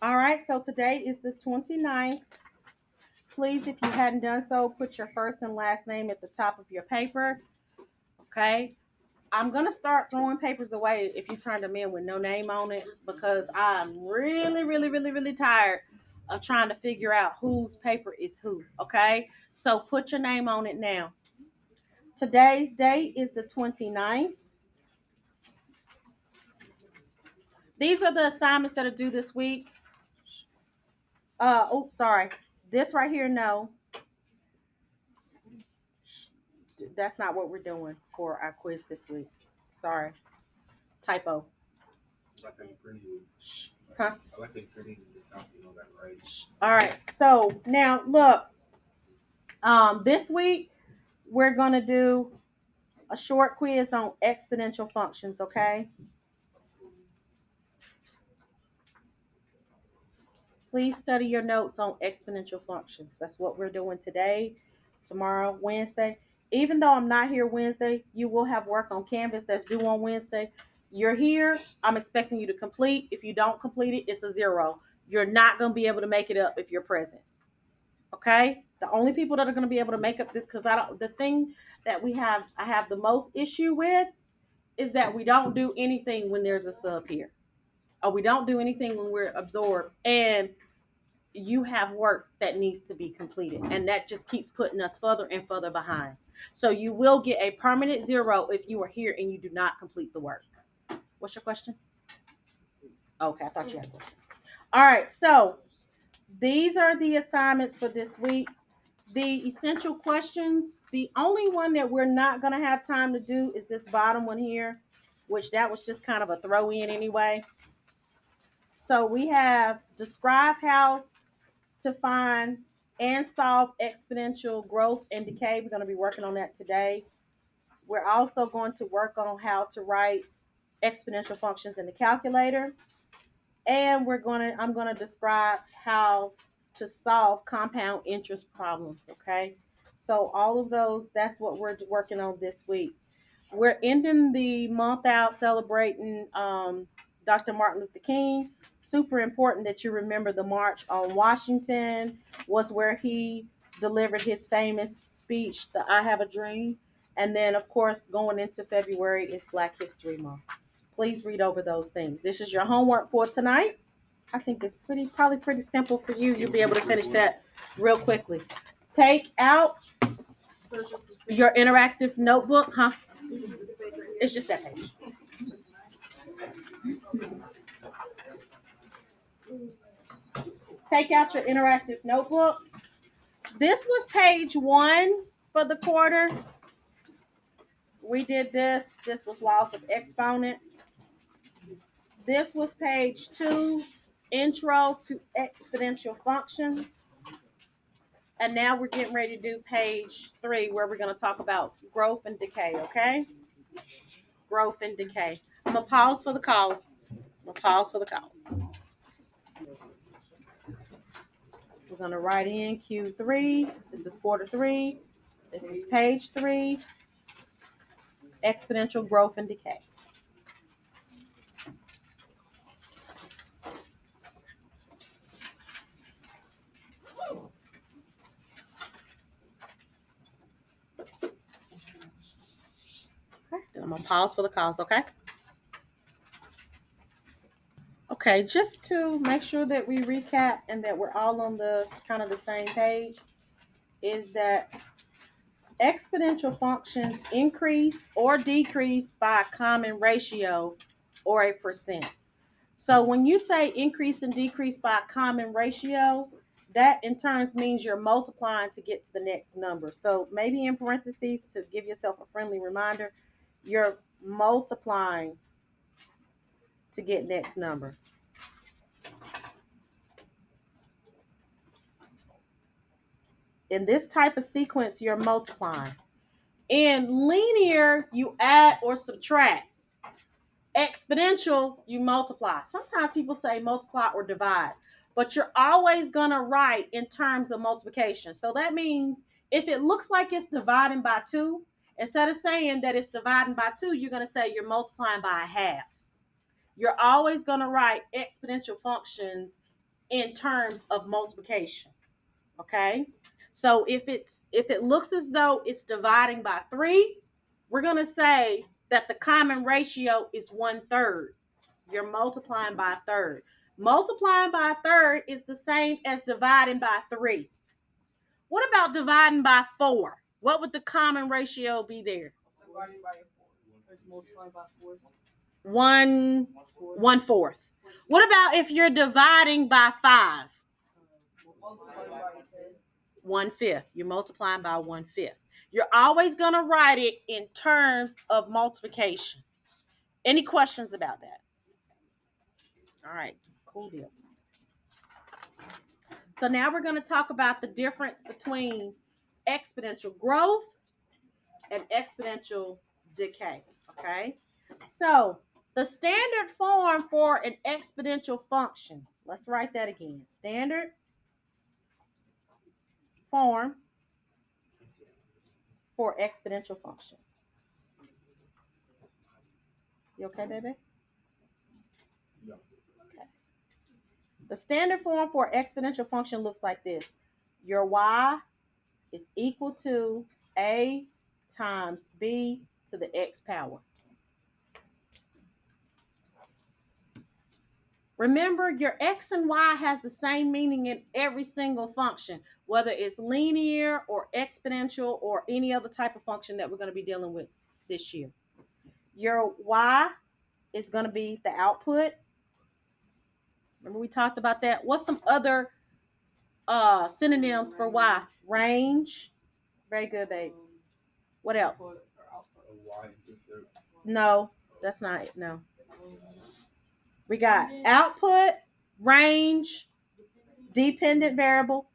All right, so today is the 29th. Please, if you hadn't done so, put your first and last name at the top of your paper. Okay. I'm going to start throwing papers away if you turn them in with no name on it because I'm really, really, really, really tired of trying to figure out whose paper is who. Okay. So put your name on it now. Today's date is the 29th. These are the assignments that are due this week. Sorry. This right here, no. That's not what we're doing for our quiz this week. Sorry. Typo. Huh? All right. So now look, this week we're gonna do a short quiz on exponential functions, okay? Please study your notes on exponential functions. That's what we're doing today, tomorrow, Wednesday. Even though I'm not here Wednesday, you will have work on Canvas that's due on Wednesday. You're here, I'm expecting you to complete. If you don't complete it, it's a zero. You're not going to be able to make it up if you're present. Okay? The only people that are going to be able to make up because the thing that I have the most issue with is that we don't do anything when there's a sub here. Or we don't do anything when we're absorbed. And you have work that needs to be completed, and that just keeps putting us further and further behind. So you will get a permanent zero if you are here and you do not complete the work. What's your question? Okay, I thought you had a question. All right, so these are the assignments for this week. The essential questions, the only one that we're not going to have time to do is this bottom one here, which that was just kind of a throw in anyway. So we have describe how to find and solve exponential growth and decay. We're going to be working on that today. We're also going to work on how to write exponential functions in the calculator. And I'm going to describe how to solve compound interest problems, okay? So all of those, that's what we're working on this week. We're ending the month out celebrating Dr. Martin Luther King. Super important that you remember the March on Washington was where he delivered his famous speech, the I Have a Dream. And then, of course, going into February is Black History Month. Please read over those things. This is your homework for tonight. I think it's probably pretty simple for you. You'll be able to finish that real quickly. Take out your interactive notebook, huh? It's just that page. Take out your interactive notebook. This was page 1 for the quarter. We did this. This was laws of exponents. This was page 2, intro to exponential functions. And now we're getting ready to do page 3, where we're going to talk about growth and decay, okay? Growth and decay. I'm going to pause for the calls. We're going to write in Q3. This is quarter 3. This is page 3. Exponential growth and decay. Okay, then I'm going to pause for the calls, okay? Okay, just to make sure that we recap and that we're all on the kind of the same page, is that exponential functions increase or decrease by a common ratio or a percent. So when you say increase and decrease by a common ratio, that in turns means you're multiplying to get to the next number. So maybe in parentheses to give yourself a friendly reminder, you're multiplying to get next number. In this type of sequence, you're multiplying. In linear, you add or subtract. Exponential, you multiply. Sometimes people say multiply or divide, but you're always going to write in terms of multiplication. So that means if it looks like it's dividing by 2, instead of saying that it's dividing by 2, you're going to say you're multiplying by a half. You're always going to write exponential functions in terms of multiplication. Okay? So if it looks as though it's dividing by 3, we're going to say that the common ratio is 1/3. You're multiplying by a third. Multiplying by a third is the same as dividing by 3. What about dividing by 4? What would the common ratio be there? 1/4. What about if you're dividing by 5? 1/5. You're multiplying by 1/5. You're always going to write it in terms of multiplication. Any questions about that? All right, cool deal. So now we're going to talk about the difference between exponential growth and exponential decay. Okay, so the standard form for an exponential function, let's write that again. Standard form for exponential function. You okay, baby? Yeah. Okay. The standard form for exponential function looks like this. Your y is equal to a times b to the x power. Remember, your x and y has the same meaning in every single function, whether it's linear or exponential or any other type of function that we're going to be dealing with this year. Your y is going to be the output. Remember we talked about that. What's some other synonyms for y? Range. Very good, babe. What else? No, that's not it. No. We got output, range, dependent variable.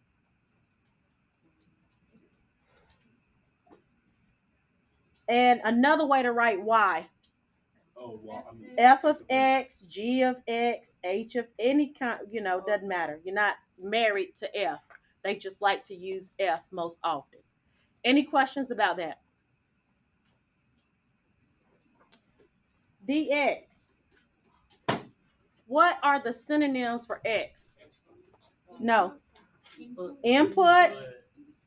And another way to write y. F of x, g of x, h of any kind, doesn't matter. You're not married to f. They just like to use f most often. Any questions about that? Dx. What are the synonyms for x? No. Input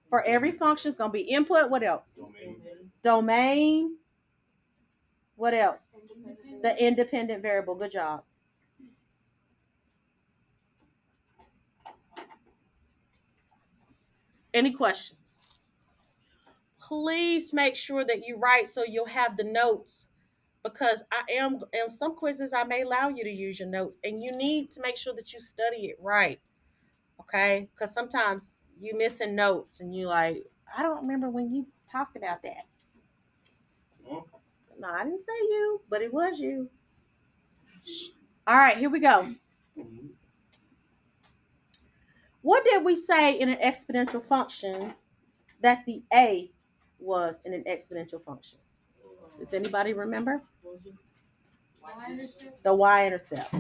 for every function is going to be input. What else? Domain. What else? The independent variable. Good job. Any questions? Please make sure that you write so you'll have the notes, because in some quizzes I may allow you to use your notes, and you need to make sure that you study it right. Okay? Because sometimes you missing notes and you like, I don't remember when you talked about that. No, I didn't say you, but it was you. All right, here we go. What did we say in an exponential function that the a was in an exponential function? Does anybody remember? The y-intercept.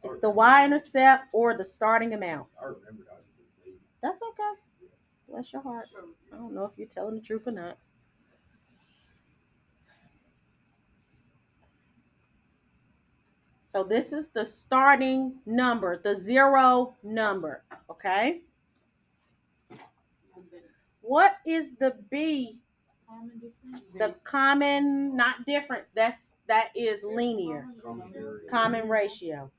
It's the y-intercept or the starting amount. I remember that. That's okay. Bless your heart. I don't know if you're telling the truth or not. So this is the starting number, the 0 number, okay? What is the B? The common, not difference. That is linear. Common ratio.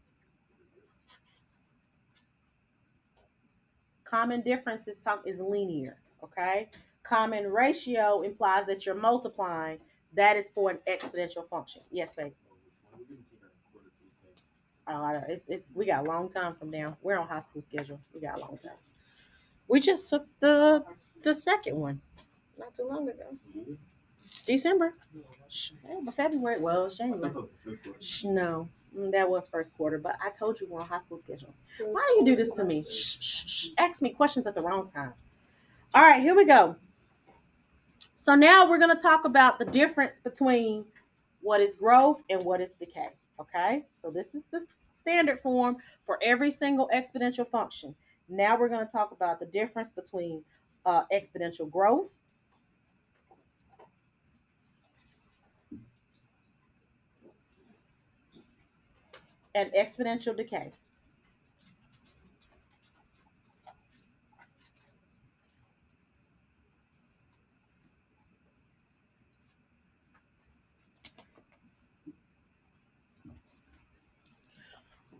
Common difference is linear, okay? Common ratio implies that you're multiplying. That is for an exponential function. Yes, babe. Oh, we got a long time from now. We're on high school schedule. We got a long time. We just took the second one not too long ago. December. But February. Well, it's January. No, that was first quarter. But I told you we're on high school schedule. Why do you do this to me? Ask me questions at the wrong time. All right, here we go. So now we're going to talk about the difference between what is growth and what is decay. Okay, so this is the standard form for every single exponential function. Now we're going to talk about the difference between exponential growth and exponential decay.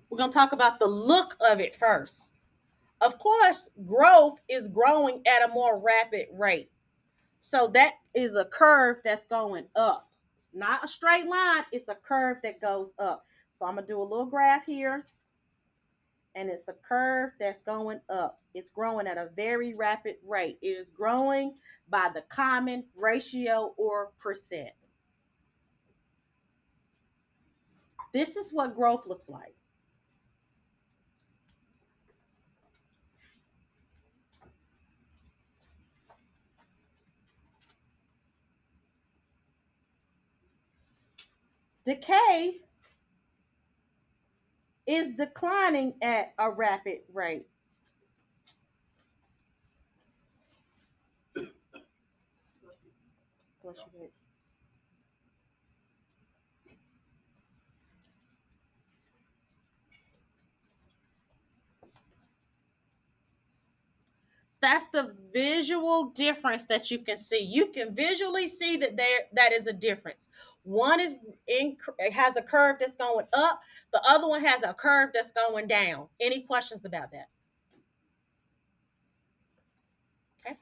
We're going to talk about the look of it first. Of course, growth is growing at a more rapid rate. So that is a curve that's going up. It's not a straight line, it's a curve that goes up. So I'm going to do a little graph here, and it's a curve that's going up. It's growing at a very rapid rate. It is growing by the common ratio or percent. This is what growth looks like. Decay is declining at a rapid rate. That's the visual difference that you can see. You can visually see that is a difference. One is it has a curve that's going up. The other one has a curve that's going down. Any questions about that? Okay.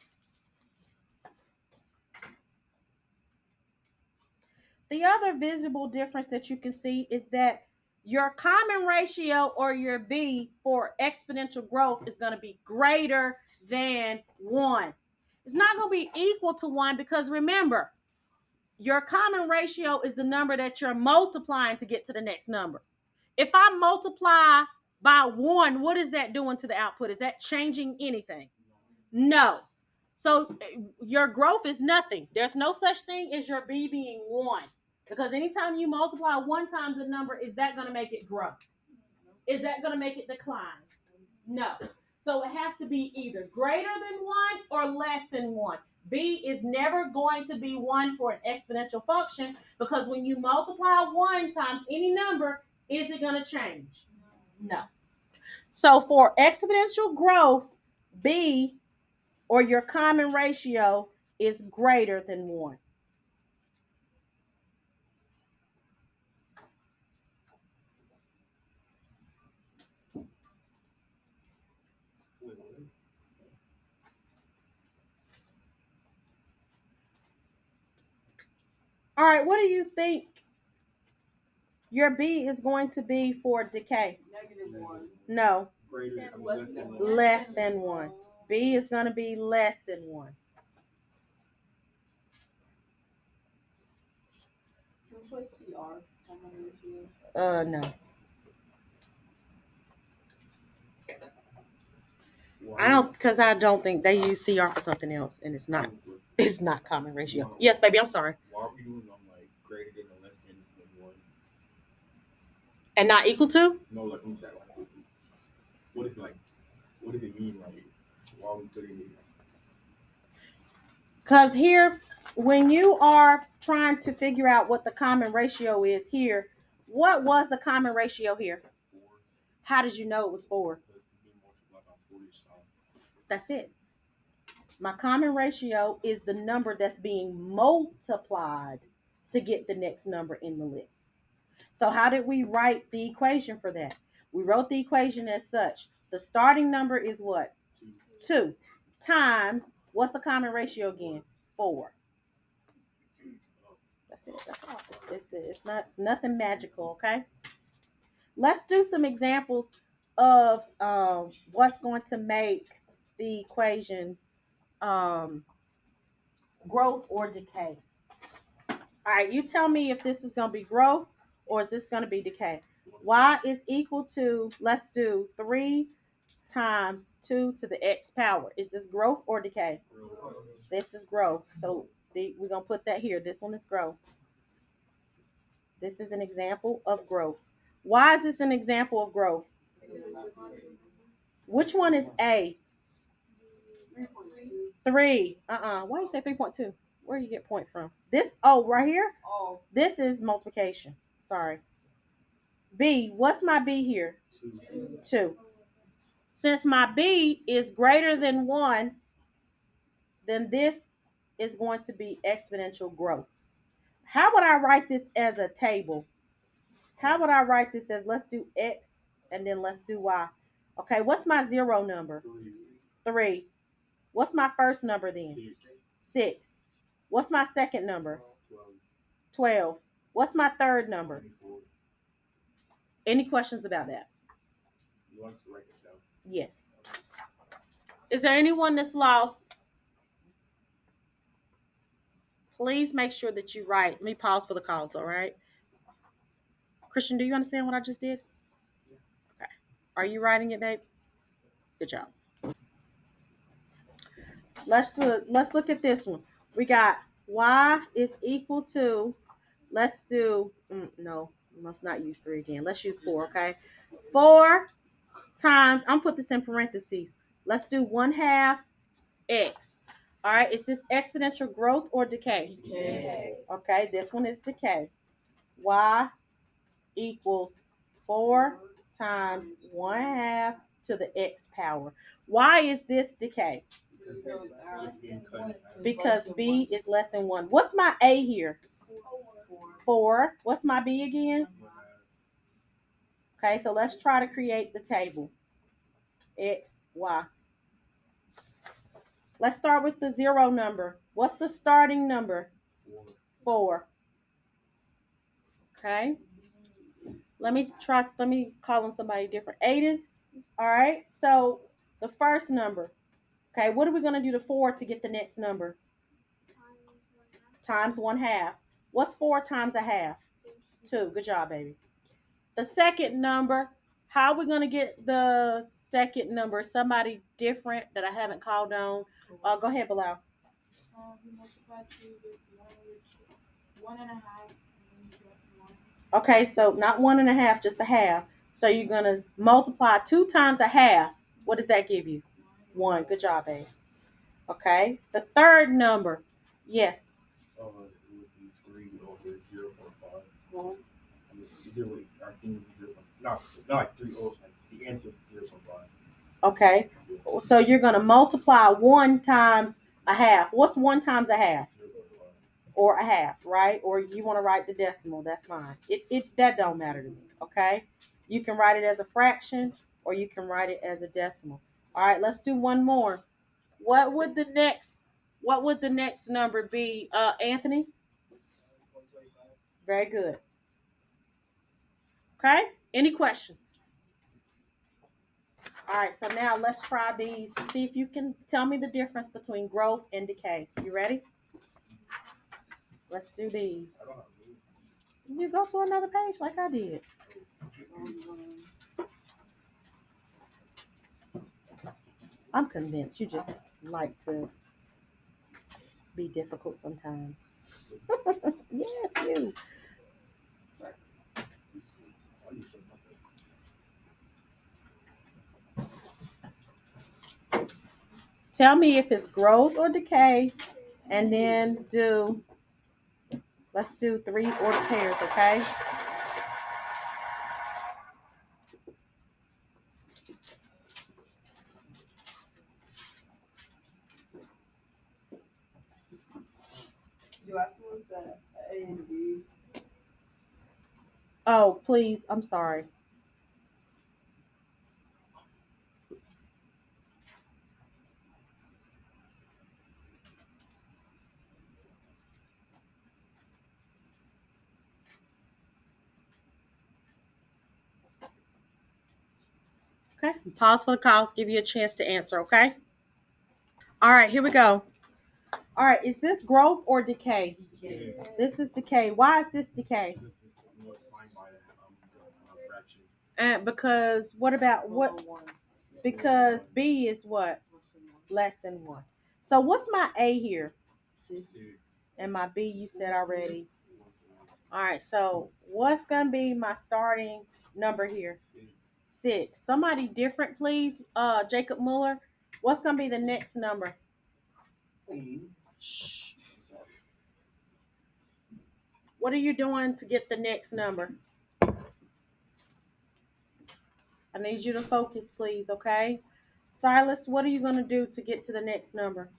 The other visible difference that you can see is that your common ratio or your B for exponential growth is going to be greater than 1. It's not going to be equal to 1 because remember, your common ratio is the number that you're multiplying to get to the next number. If I multiply by 1, what is that doing to the output? Is that changing anything? No. So your growth is nothing. There's no such thing as your B being 1. Because anytime you multiply 1 times a number, is that going to make it grow? Is that going to make it decline? No. So it has to be either greater than 1 or less than 1. B is never going to be 1 for an exponential function because when you multiply 1 times any number, is it going to change? No. So for exponential growth, B or your common ratio is greater than 1. All right, what do you think your B is going to be for decay? -1. No. Less than 1. B is going to be less than 1. CR. No. I don't think they use CR for something else, and it's not. It's not common ratio. Yes, baby. I'm sorry. Why are we doing like greater than or less than 1? And not equal to? No, like who's that? Like, what is like? What does it mean? Like, why are we putting it? Because here, when you are trying to figure out what the common ratio is here, what was the common ratio here? 4. How did you know it was 4? Because it's being multiplied by 4 each time. That's it. My common ratio is the number that's being multiplied to get the next number in the list. So how did we write the equation for that? We wrote the equation as such. The starting number is what? 2 times, what's the common ratio again? 4. That's it. That's all. It's not nothing magical, okay? Let's do some examples of what's going to make the equation growth or decay. All right, you tell me if this is going to be growth or is this going to be decay. Y is equal to, let's do 3 times 2 to the x power. Is this growth or decay? This is growth. So we're going to put that here. This one is growth. This is an example of growth. Why is this an example of growth? Which one is A? 3. Why do you say 3.2? Where do you get point from? This, right here? Oh. This is multiplication. Sorry. B, what's my B here? 2. 2. Since my B is greater than 1, then this is going to be exponential growth. How would I write this as a table? How would I write this as, let's do X and then let's do Y. Okay, what's my zero number? 3. 3. What's my first number then? 6. 6. What's my second number? 12. 12. What's my third number? 24. Any questions about that? You want us to write this down? Yes. Is there anyone that's lost? Please make sure that you write. Let me pause for the calls, all right? Christian, do you understand what I just did? Okay. Are you writing it, babe? Good job. Let's look at this one. We got y is equal to, let's do, no, let's not use 3 again. Let's use 4, okay? 4 times, I'm put this in parentheses. Let's do 1/2 x. All right, is this exponential growth or decay? Decay. Okay, this one is decay. Y equals 4 times 1/2 to the x power. Why is this decay? Because B is less than 1. What's my A here? 4. What's my B again? Okay, so let's try to create the table. X, Y. Let's start with the zero number. What's the starting number? 4. Okay. Let me call on somebody different. Aiden. All right. So the first number. Okay, what are we going to do to 4 to get the next number? Times 1/2. What's 4 times 1/2? 2. Good job, baby. The second number. How are we going to get the second number? Somebody different that I haven't called on. Go ahead, Bilal. You multiply 2 with 1.5. Okay, so not 1.5, just 1/2. So you're gonna multiply 2 times 1/2. What does that give you? 1. Good job, babe. Okay. The third number. Yes. It would be 3 over 0.5. I think 0. No, not like 3 over. Like the answer is 0.5. Okay. So you're gonna multiply 1 times 1/2. What's 1 times 1/2? 0.5. Or 1/2, right? Or you want to write the decimal, that's fine. It that don't matter to me, okay? You can write it as a fraction or you can write it as a decimal. All right, let's do one more. What would the next number be, Anthony? Very good. Okay? Any questions? All right, so now let's try these. See if you can tell me the difference between growth and decay. You ready? Let's do these. You go to another page like I did. I'm convinced you just like to be difficult sometimes. Yes, you. Tell me if it's growth or decay, and then let's do 3 ordered pairs, okay? Do afterwards that A and B? Oh, please, I'm sorry. Okay, pause for the calls, give you a chance to answer, okay? All right, here we go. All right, is this growth or decay? Decay. This is decay. Why is this decay? Because it's multiplying by a fraction. Because what about what? Because B is what? Less than 1. So what's my A here? 6. And my B, you said already. All right, so what's going to be my starting number here? 6. Somebody different, please. Jacob Mueller. What's going to be the next number? Shh. What are you doing to get the next number? I need you to focus, please, okay? Silas, what are you going to do to get to the next number?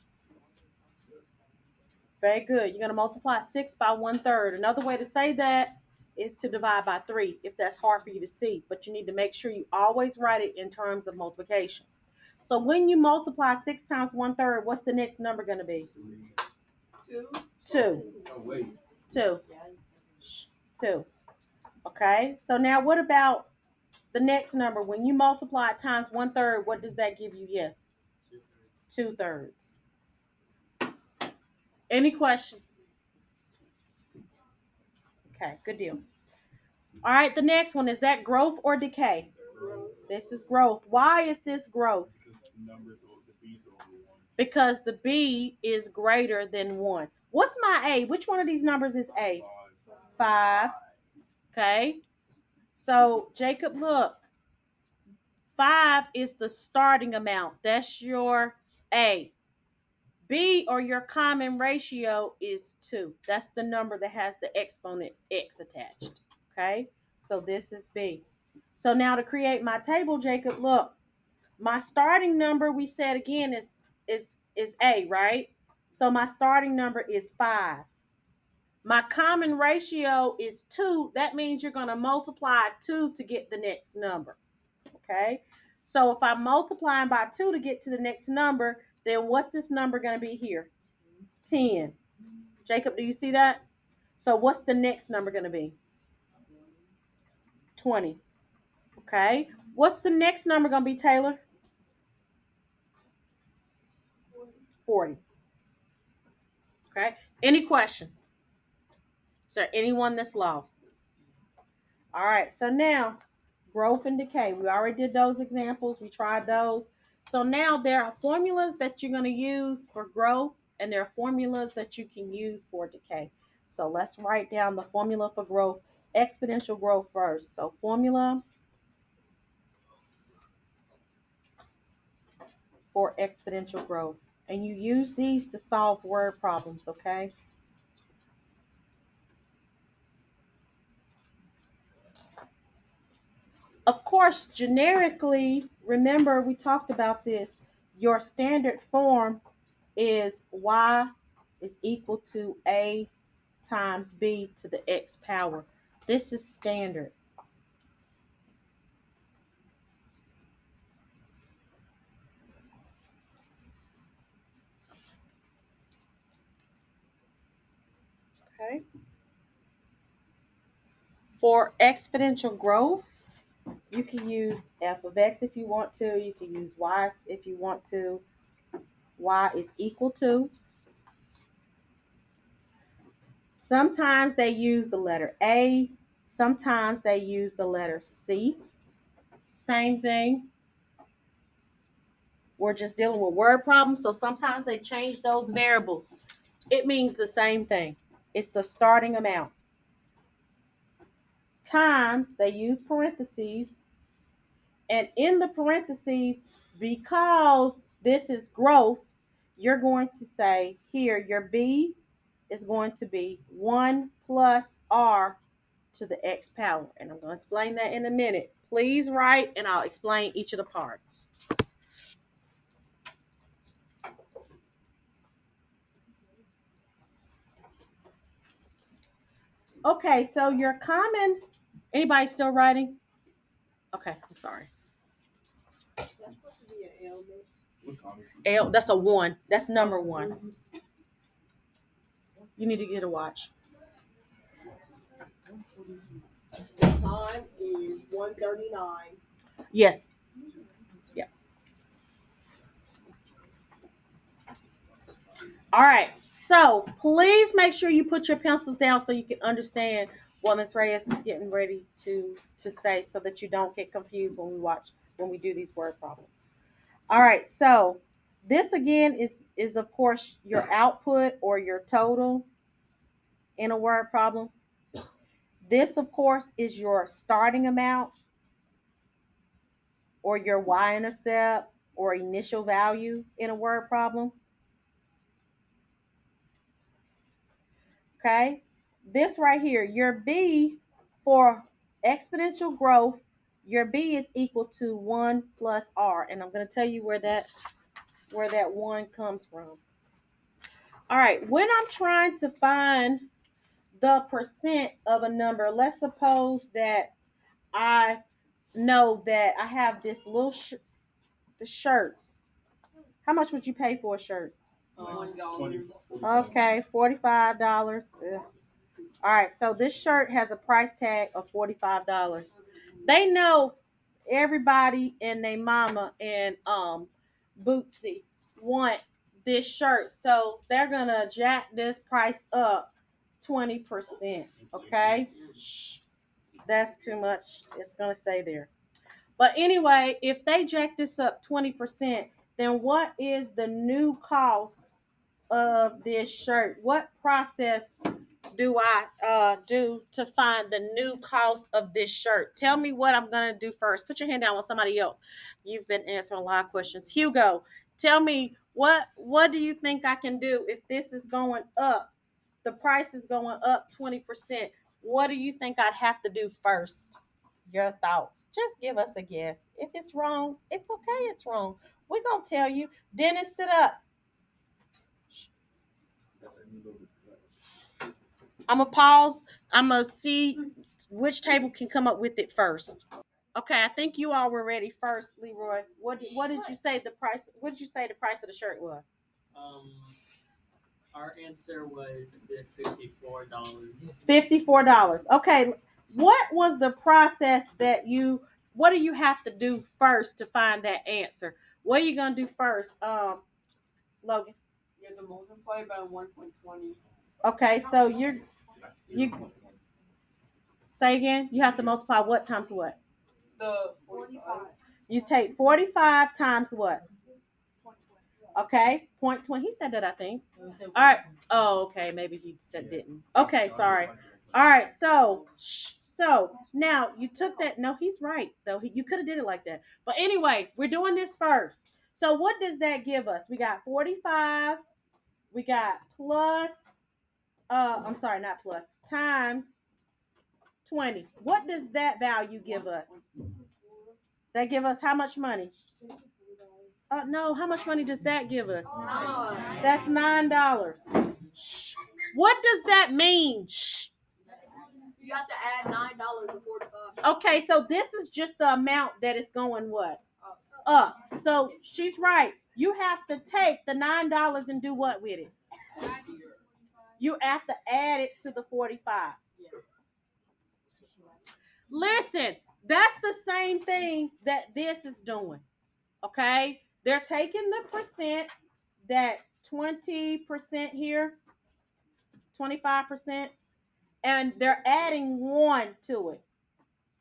Very good. You're going to multiply 6 by 1/3. Another way to say that is to divide by 3, if that's hard for you to see. But you need to make sure you always write it in terms of multiplication. So when you multiply 6 times 1/3, what's the next number going to be? 2. 2. No, wait. 2. 2. Okay. So now what about the next number? When you multiply it times 1/3, what does that give you? Yes. 2/3. Any questions? Okay, good deal. All right, the next one, is that growth or decay? This is growth. Why is this growth? Because the B is greater than 1. What's my A? Which one of these numbers is A? 5. Okay. So, Jacob, look. 5 is the starting amount. That's your A. B, or your common ratio, is 2. That's the number that has the exponent x attached. Okay? So this is B. So now to create my table, Jacob, look. My starting number, we said again, is A, right? So my starting number is 5. My common ratio is 2. That means you're going to multiply 2 to get the next number. Okay? So if I'm multiplying by 2 to get to the next number, then what's this number going to be here? 10. Jacob, do you see that? So what's the next number going to be? 20. Okay. What's the next number going to be, Taylor? 40. Okay. Any questions? Is there anyone that's lost? All right. So now, growth and decay. We already did those examples. We tried those. So now there are formulas that you're going to use for growth, and there are formulas that you can use for decay. So let's write down the formula for growth, exponential growth first. So formula for exponential growth. And you use these to solve word problems, okay? Of course, generically, remember we talked about this, your standard form is y is equal to a times b to the x power. This is standard. Okay. For exponential growth, you can use f of x if you want to. You can use y if you want to. Y is equal to. Sometimes they use the letter A. Sometimes they use the letter C. Same thing. We're just dealing with word problems, so sometimes they change those variables. It means the same thing. It's the starting amount. Times, they use parentheses. And in the parentheses, because this is growth, you're going to say here, your B is going to be 1 plus R to the X power. And I'm going to explain that in a minute. Please write, and I'll explain each of the parts. Okay, so your common, anybody still writing? Okay, I'm sorry. Is that supposed to be an L, miss? L, that's a 1. That's number 1. You need to get a watch. The time is 1:39. Yes. Yeah. All right. So please make sure you put your pencils down so you can understand what Ms. Reyes is getting ready to say, so that you don't get confused when we do these word problems. All right. So this again is of course your output or your total in a word problem. This of course is your starting amount or your y-intercept or initial value in a word problem. Okay. This right here, your B for exponential growth, your B is equal to 1 plus R. And I'm going to tell you where that 1 comes from. All right, when I'm trying to find the percent of a number, let's suppose that I know that I have this little the shirt. How much would you pay for a shirt? $1. Okay, $45. Ugh. All right, so this shirt has a price tag of $45. They know everybody and their mama and Bootsy want this shirt, so they're gonna jack this price up 20%. Okay, shh, that's too much. It's gonna stay there. But anyway, if they jack this up 20%, then what is the new cost of this shirt? What process do I do to find the new cost of this shirt? Tell me what I'm gonna do first. Put your hand down on somebody else. You've been answering a lot of questions. Hugo, tell me what do you think I can do if this is going up? The price is going up 20%. What do you think I'd have to do first? Your thoughts. Just give us a guess. If it's wrong, it's okay. It's wrong. We're gonna tell you. Dennis, sit up. I'm gonna pause. I'm gonna see which table can come up with it first. Okay, I think you all were ready first, Leroy. What did you say the price? What did you say the price of the shirt was? Um, our answer was $54. $54. Okay, what was the process that you? What do you have to do first to find that answer? What are you gonna do first, Logan? You have to multiply by 1.20. Okay, so you say again. You have to multiply what times what? The 45. You take 45 times what? Okay, 0.20. He said that, I think. All right. Oh, okay. Maybe he said didn't. Okay, sorry. All right. So now you took that. No, he's right though. You could have did it like that. But anyway, we're doing this first. So what does that give us? We got 45. We got plus. I'm sorry, not plus. Times 20. What does that value give us? That give us how much money? No, how much money does that give us? That's $9. Shh. What does that mean? Shh. You have to add $9 to 45. Okay, so this is just the amount that is going what? Up. So she's right. You have to take the $9 and do what with it? You have to add it to the 45. Listen, that's the same thing that this is doing. Okay? They're taking the percent, that 20% here, 25%, and they're adding 1 to it.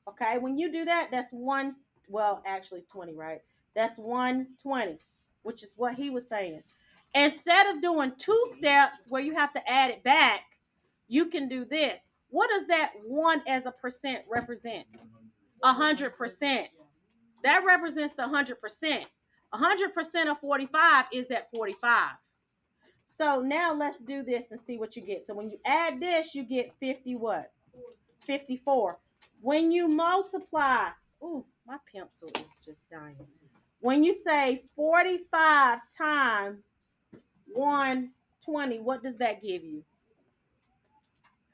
Okay? When you do that, that's 1, well, actually 20, right? That's 120, which is what he was saying. Instead of doing 2 steps where you have to add it back, you can do this. What does that 1 as a percent represent? 100%. That represents the 100%. 100% of 45 is that 45. So now let's do this and see what you get. So when you add this, you get 50 what? 54. When you multiply, ooh, my pencil is just dying. When you say 45 times 120, what does that give you?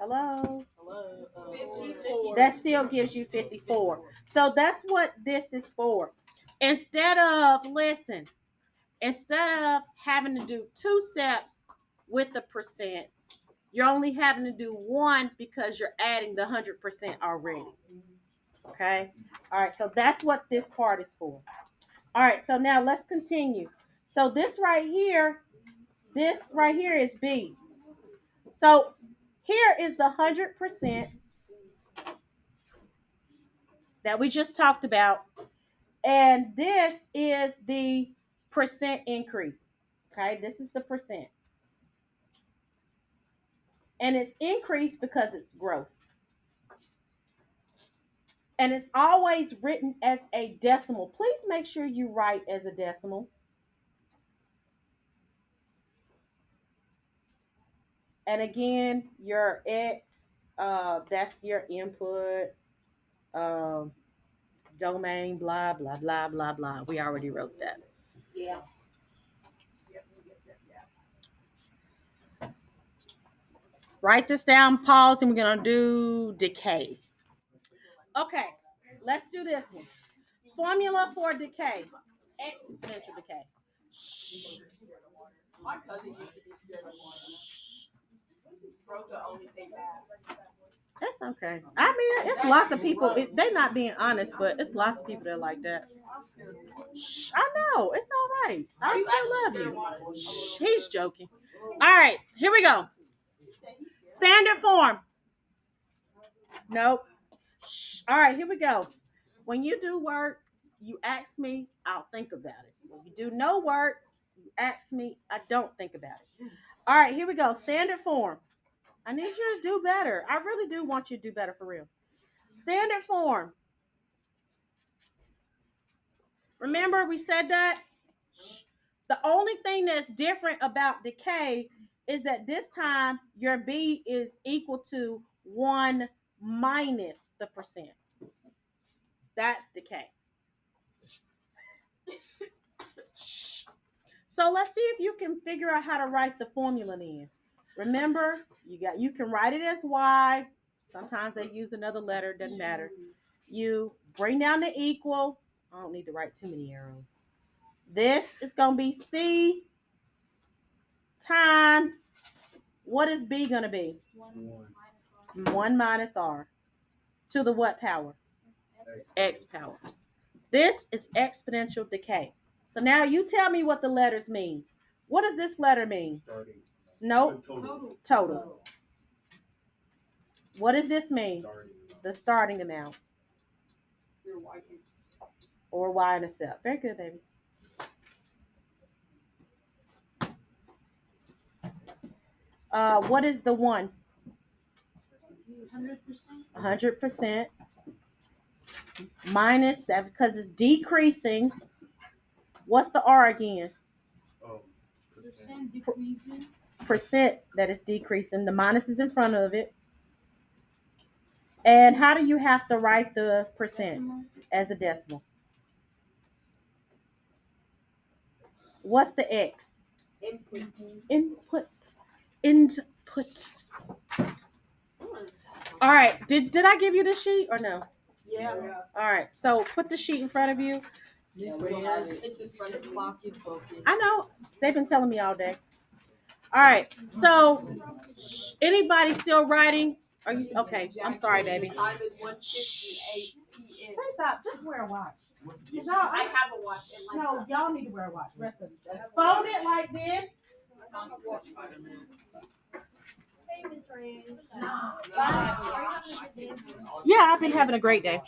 Hello? Hello. 54. That still gives you 54. So that's what this is for. Instead of, listen, instead of having to do 2 steps with the percent, you're only having to do 1 because you're adding the 100% already. Okay? All right, so that's what this part is for. All right, so now let's continue. So this right here is B. So here is the 100% that we just talked about. And this is the percent increase. Okay, this is the percent. And it's increased because it's growth. And it's always written as a decimal. Please make sure you write as a decimal. And again, your X, that's your input. Um, domain, blah, blah, blah, blah, blah. We already wrote that. Yeah. Write this down, pause, and we're going to do decay. Okay, let's do this one. Formula for decay. Exponential decay. Shh. My cousin used to be scared of water. Bro could only take baths. That's okay. I mean, it's lots of people. They're not being honest, but it's lots of people that are like that. Shh, I know. It's all right. I still love you. Shh, he's joking. All right, here we go. Standard form. Nope. Shh. All right, here we go. When you do work, you ask me, I'll think about it. When you do no work, you ask me, I don't think about it. All right, here we go. Standard form. I need you to do better. I really do want you to do better for real. Standard form. Remember, we said that? The only thing that's different about decay is that this time your B is equal to 1 minus the percent. That's decay. So let's see if you can figure out how to write the formula then. Remember, you can write it as Y. Sometimes they use another letter, doesn't matter. You bring down the equal. I don't need to write too many arrows. This is going to be C times, what is B going to be? 1 minus R. To the what power? X power. This is exponential decay. So now you tell me what the letters mean. What does this letter mean? Starting. Nope. Total. What does this mean? Starting. The starting amount. Or Y intercept. Very good, baby. What is the 1? 100%. Minus that because it's decreasing. What's the R again? Percent that is decreasing. The minus is in front of it. And how do you have to write the percent? As a decimal? What's the X? Input. All right. Did I give you the sheet or no? Yeah. All right. So put the sheet in front of you. It's in front of the clock. I know. They've been telling me all day. All right. So anybody still writing? Are you okay? I'm sorry, baby. The time is 1:58 p.m. Please stop. Just wear a watch. No, I have a watch. No, y'all need to wear a watch. Rest of it. Fold it like this. Hey, Miss Reyes. Yeah, I've been having a great day.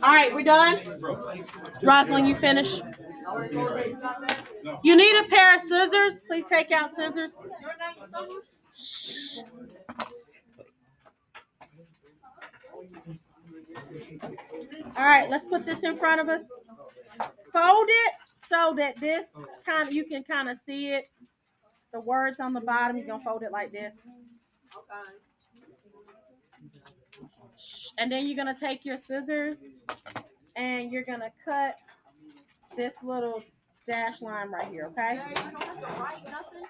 All right, we're done. Rosalind, you finished? You need a pair of scissors. Please take out scissors. All right, let's put this in front of us. Fold it so that this you can kind of see it. The words on the bottom, you're gonna fold it like this. And then you're gonna take your scissors and you're gonna cut this little dash line right here, okay? You don't have to write nothing.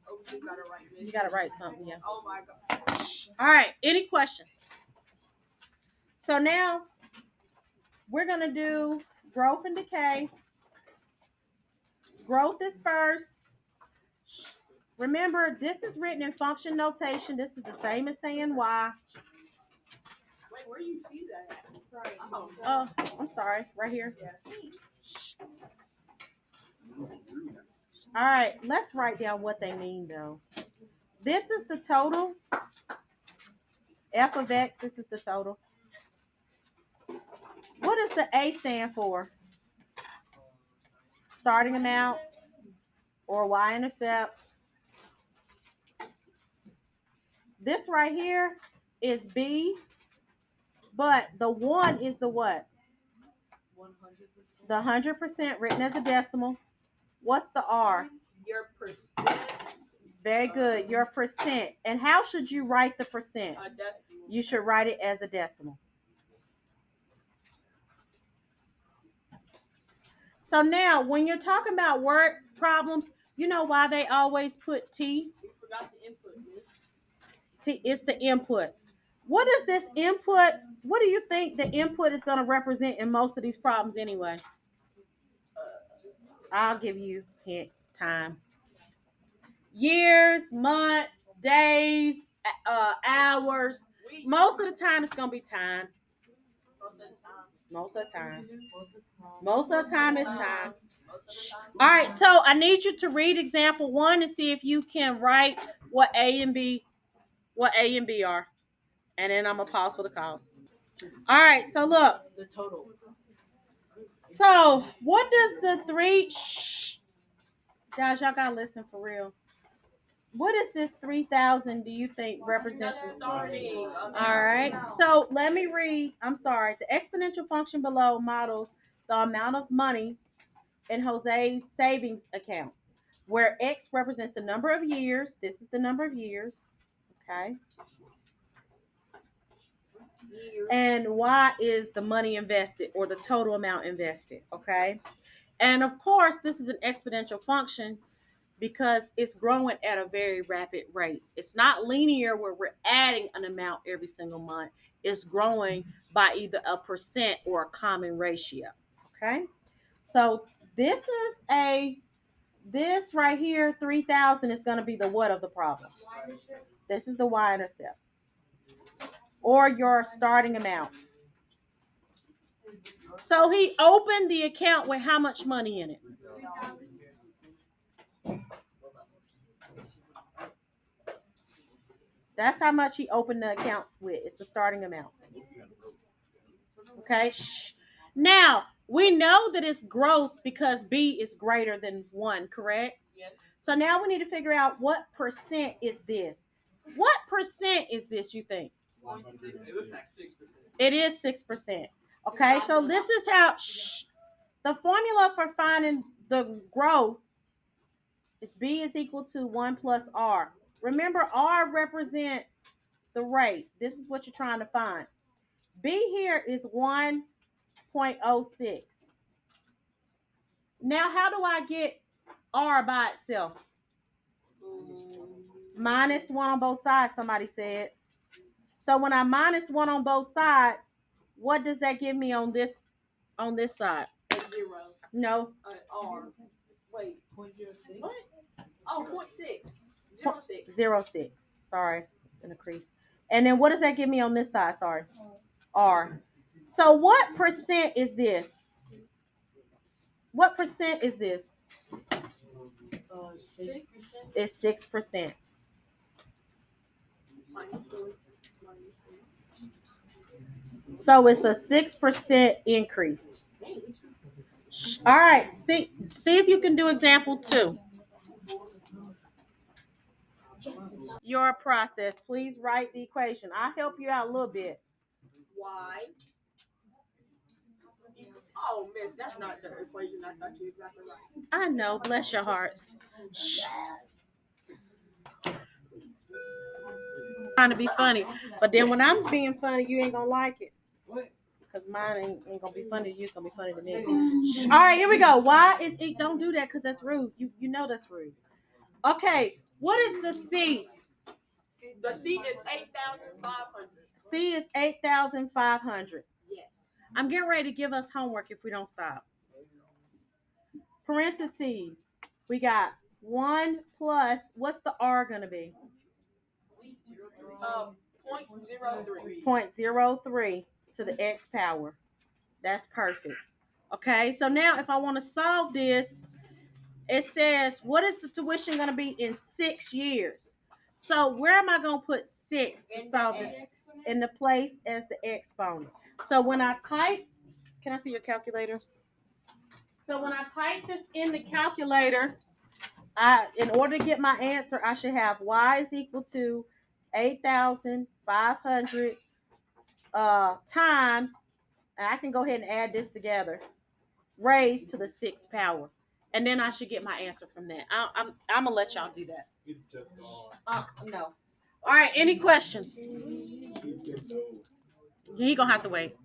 Oh, you gotta write this. You gotta write something, yeah. Oh my God. All right, any questions? So now we're gonna do growth and decay. Growth is first. Remember, this is written in function notation. This is the same as saying Y. Wait, where do you see that? Right. Oh, I'm sorry. Right here. All right, let's write down what they mean, though. This is the total. F of X, this is the total. What does the A stand for? Starting amount or Y intercept. This right here is B, but the 1 is the what? 100%. The 100% written as a decimal. What's the R? Your percent. Very good. Your percent. And how should you write the percent? A decimal. You should write it as a decimal. So now, when you're talking about word problems, you know why they always put T? We forgot the input, Miss. T is the input. What is this input? What do you think the input is going to represent in most of these problems anyway? I'll give you hint time. Years, months, days, hours. Most of the time it's going to be time. Most of the time. Most of the time it's time. All right, so I need you to read example 1 and see if you can write what A and B are. And then I'm going to pause for the calls. All right, so look. The total. So what does the three... Shh. Guys, y'all got to listen for real. What is this 3,000 do you think represents? Starting. All right, so let me read. I'm sorry. The exponential function below models the amount of money in Jose's savings account, where X represents the number of years. This is the number of years. Okay. And Y is the money invested or the total amount invested. Okay. And of course, this is an exponential function because it's growing at a very rapid rate. It's not linear where we're adding an amount every single month. It's growing by either a percent or a common ratio. Okay. So this right here, 3,000 is going to be the what of the problem? This is the y-intercept or your starting amount. So he opened the account with how much money in it? That's how much he opened the account with. It's the starting amount. Okay. Shh. Now, we know that it's growth because B is greater than 1, correct? Yes. So now we need to figure out what percent is this. What percent is this, you think? 1.6. It looks like 6%. It is 6%. Okay, so this is how the formula for finding the growth is B is equal to 1 plus R. Remember, R represents the rate. This is what you're trying to find. B here is 1.06. Now, how do I get R by itself? Minus 1 on both sides, somebody said. So when I minus 1 on both sides, what does that give me on this side? 0. No. R. Wait. 0.06. What? Oh, 0.6. 0.06. Sorry, it's in a crease. And then what does that give me on this side? Sorry. R. So what percent is this? What percent is this? 6%. It's 6%. So it's a 6% increase. All right, see if you can do example 2. Your process. Please write the equation. I'll help you out a little bit. Y. Oh, miss, that's not the equation I thought you were exactly right. I know, bless your hearts. Trying to be funny, but then when I'm being funny, you ain't gonna like it. What? Because mine ain't gonna be funny to you, it's gonna be funny to me. All right, here we go. Y is equal. Don't do that because that's rude. You know that's rude. Okay, what is the C? The C is 8,500. C is 8,500. Yes. I'm getting ready to give us homework if we don't stop. Parentheses. We got 1 plus, what's the R going to be? 0.03. 0.03 to the X power. That's perfect. Okay, so now if I want to solve this, it says, what is the tuition going to be in 6 years? So where am I going to put 6 to solve this? In the place as the exponent. So when I type, can I see your calculator? So when I type this in the calculator, in order to get my answer, I should have Y is equal to 8,500 times, and I can go ahead and add this together, raised to the 6th power. And then I should get my answer from that. I'm going to let y'all do that. It's just No. All right. Any questions? no. He gonna have to wait.